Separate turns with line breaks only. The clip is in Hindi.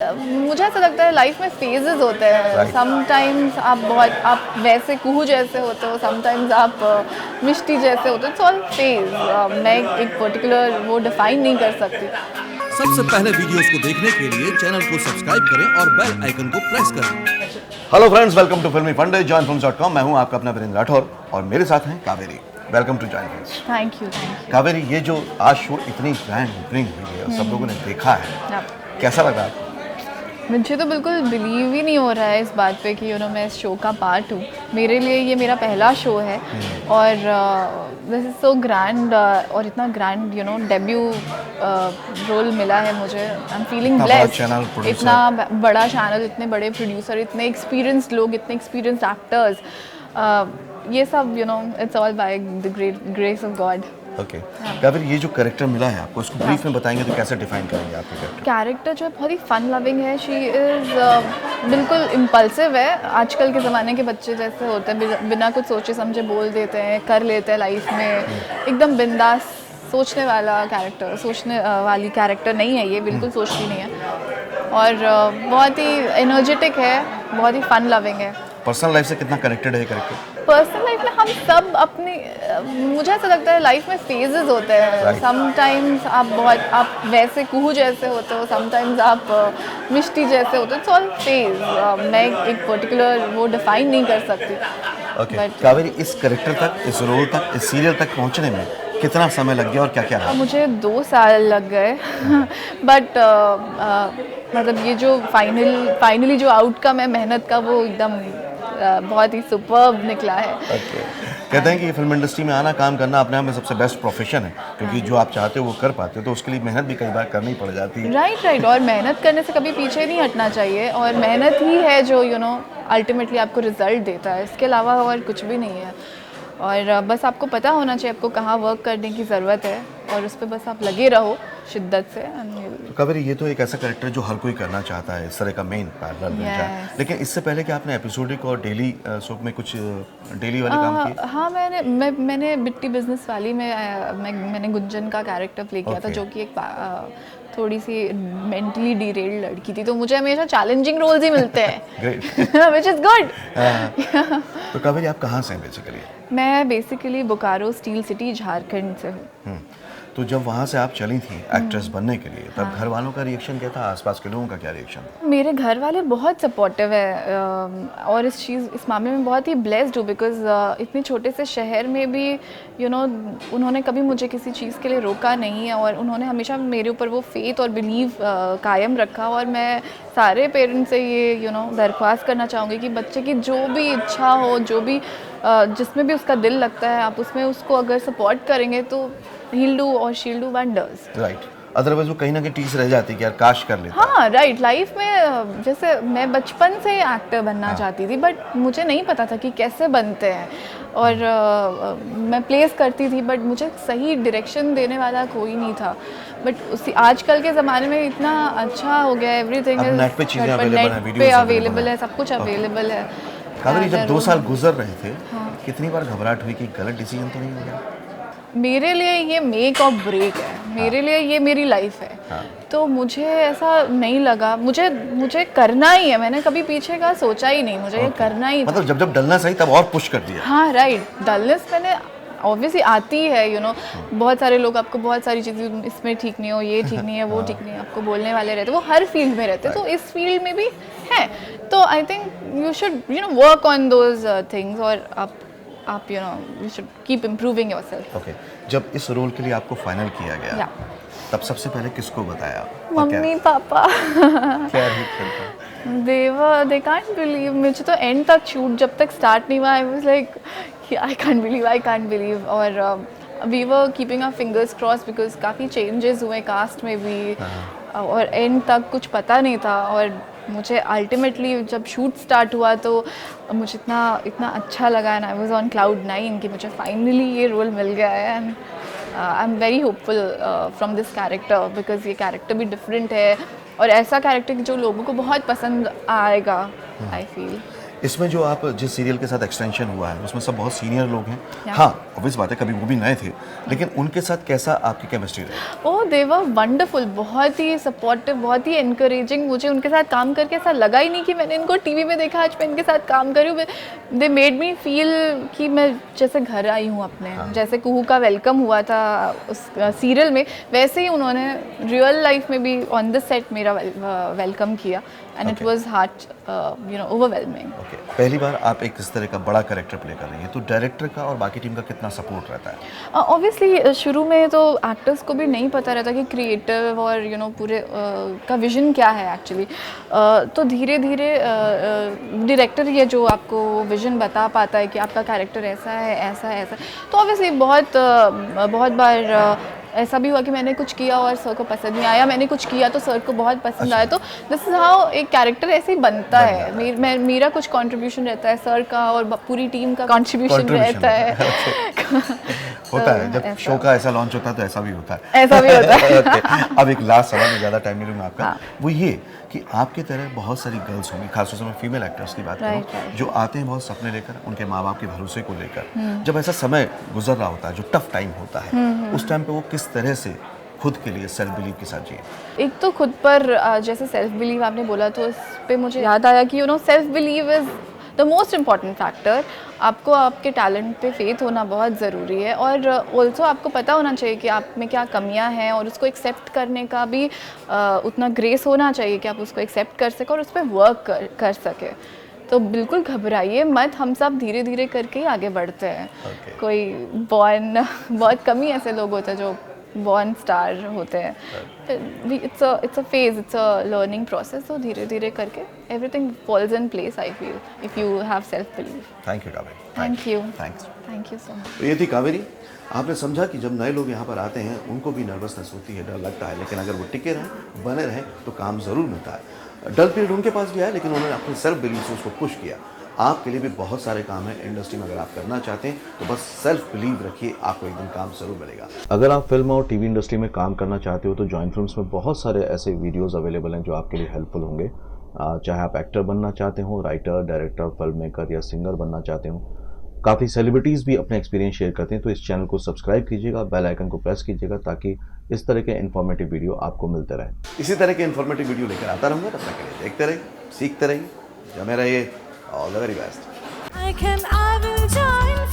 मुझे ऐसा लगता है लाइफ में फेजेस होते हैं। समटाइम्स आप वैसे कुहू जैसे होते हो, समटाइम्स आप मिष्टी जैसे होते हो। It's all phase. मैं एक पर्टिकुलर वो डिफाइन नहीं कर सकती।
सबसे पहले वीडियोस को देखने के लिए चैनल को सब्सक्राइब करें और बेल आइकन को प्रेस करें।
हेलो फ्रेंड्स, वेलकम टू फिल्मी फंडे, joinfilms.com। मैं हूं आपका अपना वीरेंद्र राठौर और मेरे साथ हैं Kaveri. Welcome to join films.
Thank you.
Kaveri, ये जो आज शो इतनी ग्रैंड ओपनिंग हुई है और सब लोगों ने देखा है, कैसा लगा आपको?
मुझे तो बिल्कुल बिलीव ही नहीं हो रहा है इस बात पे कि मैं इस शो का पार्ट हूँ। मेरे लिए ये मेरा पहला शो है और दिस इज़ सो ग्रैंड और इतना ग्रैंड डेब्यू रोल मिला है मुझे। I am feeling blessed. इतना बड़ा चैनल, इतने बड़े प्रोड्यूसर, इतने एक्सपीरियंस्ड लोग, इतने एक्सपीरियंस्ड एक्टर्स, ये सब it's all by the great grace of God.
Okay Kaveri, ये जो कैरेक्टर मिला है आपको, इसको ब्रीफ में बताएंगे तो कैसे डिफाइन करेंगे आपके
कैरेक्टर जो है बहुत ही फन लविंग है। शी इज़ बिल्कुल इम्पल्सिव है। आजकल के ज़माने के बच्चे जैसे होते हैं, बिना कुछ सोचे समझे बोल देते हैं, कर लेते हैं लाइफ में। एकदम बिंदास सोचने वाला कैरेक्टर, सोचने वाली कैरेक्टर नहीं है ये, बिल्कुल सोचती नहीं है और बहुत ही एनर्जेटिक है, बहुत ही फन लविंग है।
पर्सनल लाइफ से कितना कनेक्टेड है ये कैरेक्टर?
पर्सनल लाइफ में हम सब अपनी मुझे ऐसा लगता है लाइफ में फेजेस होते हैं। समटाइम्स आप वैसे कुहू जैसे होते हो, समटाइम्स आप मिष्टी जैसे होते हो। It's all phase. मैं एक पर्टिकुलर वो डिफाइन नहीं कर सकती।
ओके कावेरी, इस कैरेक्टर तक, इस रोल तक, इस सीरियल तक पहुंचने में कितना समय लग गया और क्या क्या रहा?
मुझे 2 साल लग गए बट मतलब ये जो फाइनली जो आउटकम है मेहनत का, वो एकदम बहुत ही सुपर्ब निकला है।
कहते हैं कि फिल्म इंडस्ट्री में आना, काम करना अपने आप में सबसे बेस्ट प्रोफेशन है, क्योंकि जो आप चाहते हो वो कर पाते हो, तो उसके लिए मेहनत भी कई बार करनी पड़ जाती है।
राइट। और मेहनत करने से कभी पीछे नहीं हटना चाहिए और मेहनत ही है जो अल्टीमेटली आपको रिजल्ट देता है। इसके अलावा और कुछ भी नहीं है और बस आपको पता होना चाहिए आपको कहाँ वर्क करने की ज़रूरत है और उस पर बस आप लगे रहो शिद्दत से।
तो कावेरी, ये तो एक ऐसा कैरेक्टर जो हर कोई करना चाहता है, इस तरह का मेन पैरेलल बन जाए। लेकिन इससे पहले कि आपने एपिसोडिक और डेली सोप में कुछ डेली वाले काम किए?
हाँ, मैंने बिट्टी बिजनेस वाली में मैंने गुंजन का कैरेक्टर प्ले किया था, जो कि एक थोड़ी सी मेंटली डिरेल्ड लड़की थी। तो मुझे हमेशा चैलेंजिंग रोल्स ही मिलते हैं व्हिच इज गुड।
तो कावेरी, आप कहाँ से हैं बेसिकली?
मैं basically Bokaro steel city Jharkhand से हूँ।
तो जब वहाँ से आप चली थी एक्ट्रेस बनने के लिए, तब घर वालों का रिएक्शन क्या था? आसपास के लोगों का क्या रिएक्शन?
मेरे घर वाले बहुत सपोर्टिव है और इस मामले में बहुत ही ब्लेस्ड हूँ बिकॉज इतने छोटे से शहर में भी उन्होंने कभी मुझे किसी चीज़ के लिए रोका नहीं है और उन्होंने हमेशा मेरे ऊपर वो फेथ और बिलीव कायम रखा। और मैं सारे पेरेंट्स से ये दरख्वास्त करना चाहूँगी कि बच्चे की जो भी इच्छा हो, जो भी जिसमें भी उसका दिल लगता है, आप उसमें उसको अगर सपोर्ट करेंगे तो he'll do or she'll do wonders.
Right. Otherwise वो कहीं ना कहीं टीस रह जाती कि यार काश कर लेता।
हाँ राइट। लाइफ में जैसे मैं बचपन से एक्टर बनना चाहती थी बट मुझे नहीं पता था कि कैसे बनते हैं और मैं प्लेस करती थी बट मुझे सही डायरेक्शन देने वाला कोई नहीं था। बट आजकल के ज़माने में इतना अच्छा हो गया, एवरीथिंग
नेट पे चीज़ें
अवेलेबल है, सब कुछ अवेलेबल है।
कावेरी, जब 2 साल गुजर रहे थे, कितनी बार घबराहट हुई कि गलत डिसीजन तो नहीं हो गया?
मेरे लिए ये मेक और ब्रेक है। मेरे लिए ये मेरी लाइफ है। तो मुझे ऐसा नहीं लगा, मुझे करना ही है। मैंने कभी पीछे का सोचा ही नहीं, मुझे ये करना ही
मतलब जब डलना सही तब और पुश कर दिया।
हाँ राइट। डलनेस मैंने ऑब्वियसली आती है बहुत सारे लोग आपको बहुत सारी चीज़ें, इसमें ठीक नहीं हो, ये ठीक नहीं है, वो ठीक नहीं है, आपको बोलने वाले रहते, वो हर फील्ड में रहते। तो इस फील्ड में भी है। तो I think you should work on those things और आप you should keep improving yourself.
Okay. जब इस रोल के लिए आपको फाइनल किया गया, तब सबसे पहले किसको बताया?
Mummy papa. they can't believe। मुझे तो एंड तक शूट जब तक स्टार्ट नहीं हुआ, I was like I can't believe और we were keeping our fingers crossed because काफ़ी changes हुए कास्ट में भी और एंड तक कुछ पता नहीं था। और मुझे अल्टीमेटली जब शूट स्टार्ट हुआ तो मुझे इतना अच्छा लगा and I was on cloud 9 कि मुझे फाइनली ये रोल मिल गया है and I am very hopeful from this character because ये कैरेक्टर भी डिफरेंट है और ऐसा कैरेक्टर जो लोगों को बहुत पसंद आएगा, आई फील।
इसमें जो आप जिस सीरियल के साथ एक्सटेंशन हुआ है उसमें सब बहुत सीनियर लोग हैं। हाँ, ऑब्वियस बात है, कभी वो भी नए थे, लेकिन उनके साथ कैसा आपकी केमिस्ट्री रही?
ओह दे वर वंडरफुल, बहुत ही सपोर्टिव, बहुत ही एनकरेजिंग। मुझे उनके साथ काम करके ऐसा लगा ही नहीं कि मैंने इनको टीवी में देखा, आज मैं इनके साथ काम करूँ। दे मेड मी फील कि मैं जैसे घर आई हूँ अपने। जैसे कुहू का वेलकम हुआ था उस सीरियल में, वैसे ही उन्होंने रियल लाइफ में भी ऑन द सेट मेरा वेलकम किया and it was heart overwhelming.
Okay, पहली बार आप एक इस तरह का बड़ा कैरेक्टर प्ले कर रही हैं, तो डायरेक्टर का और बाकी टीम का कितना सपोर्ट रहता है?
ऑब्वियसली शुरू में तो एक्टर्स को भी नहीं पता रहता कि क्रिएटिव और पूरे का विजन क्या है एक्चुअली। तो धीरे धीरे डायरेक्टर ये जो आपको विजन बता पाता है कि आपका कैरेक्टर ऐसा है, ऐसा है, ऐसा। तो ऑब्वियसली बहुत बार ऐसा भी हुआ कि मैंने कुछ किया और सर को पसंद नहीं आया, मैंने कुछ किया तो सर को बहुत पसंद आया। तो दिस इज हाउ एक कैरेक्टर ऐसे ही बनता है। मेरा कुछ कंट्रीब्यूशन रहता है, सर का और पूरी टीम का कंट्रीब्यूशन रहता है।
होता है जब शो का ऐसा लॉन्च होता है तो ऐसा भी होता है।
ऐसा भी होता है।
Okay, अब एक लास्ट सवाल में ज़्यादा टाइम नहीं लूँगा आपका। वो ये कि आपकी तरह बहुत सारी गर्ल्स होंगी, खासतौर से मैं फीमेल एक्टर्स की बात करूँ, जो आते हैं बहुत सपने लेकर, उनके माँ बाप के भरोसे को लेकर। जब ऐसा समय गुजर रहा होता है, जो टफ टाइम होता है, उस टाइम पे वो किस तरह से खुद के लिए सेल्फ बिलीव के साथ जिए?
एक तो खुद पर जैसे सेल्फ बिलीव आपने बोला, तो इस पे मुझे याद आया कि self believe is the most important factor. आपको आपके टैलेंट पे फेथ होना बहुत ज़रूरी है, और ऑल्सो आपको पता होना चाहिए कि आप में क्या कमियां हैं, और उसको एक्सेप्ट करने का भी उतना ग्रेस होना चाहिए कि आप उसको एक्सेप्ट कर सकें और उस पर वर्क कर सकें। तो बिल्कुल घबराइए मत, हम सब धीरे धीरे करके ही आगे बढ़ते हैं। कोई बहुत कम ही ऐसे लोग होते हैं जो बॉर्न स्टार होते हैं। It's a phase, it's a learning process. तो धीरे धीरे करके everything falls in place, I feel, if you have self believe.
Thank you Kaveri.
Thank you so much.
तो ये थी कावेरी। आपने समझा कि जब नए लोग यहाँ पर आते हैं उनको भी नर्वसनेस होती है, डर लगता है, लेकिन अगर वो टिके रहें, बने रहें, तो काम ज़रूर मिलता है। डर पीरियड उनके पास भी आया, लेकिन उन्होंने अपने सेल्फ बिलीव से उसको पुश किया। आपके लिए भी बहुत सारे काम हैं इंडस्ट्री में, अगर आप करना चाहते हैं तो बस सेल्फ बिलीव रखिए, आपको एक दिन काम जरूर मिलेगा। अगर आप फिल्म और टीवी इंडस्ट्री में काम करना चाहते हो तो जॉइन फिल्म्स में बहुत सारे ऐसे वीडियोस अवेलेबल हैं जो आपके लिए हेल्पफुल होंगे। चाहे आप एक्टर बनना चाहते हो, राइटर, डायरेक्टर, फिल्म मेकर या सिंगर बनना चाहते हो। काफ़ी सेलिब्रिटीज़ भी अपने एक्सपीरियंस शेयर करते हैं, तो इस चैनल को सब्सक्राइब कीजिएगा, बेल आइकन को प्रेस कीजिएगा, ताकि इस तरह के इन्फॉर्मेटिव वीडियो आपको मिलते रहे। इसी तरह के इन्फॉर्मेटिव वीडियो लेकर आता रहूँगा, तब तक के लिए देखते रहिए, सीखते रहिए, जमे रहिए। All the very best.
I will join